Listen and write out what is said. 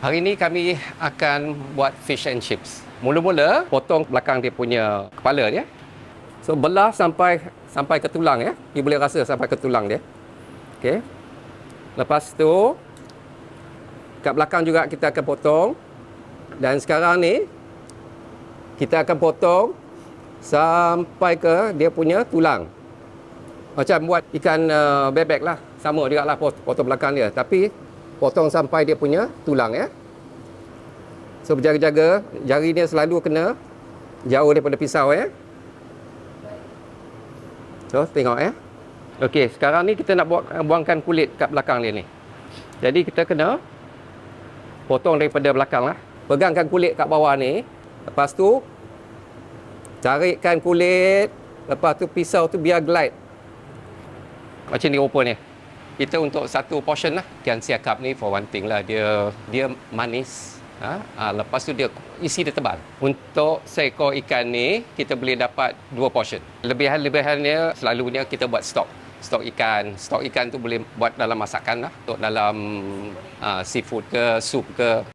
Hari ini kami akan buat fish and chips. Mula-mula potong belakang dia punya kepala dia. So belah sampai ke tulang ya. You boleh rasa sampai ke tulang dia. Okey. Lepas tu kat belakang juga kita akan potong. Dan sekarang ni kita akan potong sampai ke dia punya tulang. Macam buat ikan bebek lah. Sama juga lah potong belakang dia. Tapi potong sampai dia punya tulang ya. So berjaga-jaga, jari dia selalu kena jauh daripada pisau ya. So tengok ya. Okey, sekarang ni kita nak buangkan kulit kat belakang dia ni. Jadi kita kena potong daripada belakang lah. Pegangkan kulit kat bawah ni. Lepas tu tarikkan kulit. Lepas tu pisau tu biar glide. Macam ni rupanya. Kita untuk satu portion lah. Ikan siakap ni for one thing lah. Dia manis. Lepas tu dia isi dia tebal. Untuk seekor ikan ni kita boleh dapat 2 portion. Lebihan-lebihannya selalunya kita buat stok ikan. Stok ikan tu boleh buat dalam masakan lah. Untuk dalam seafood ke, sup ke.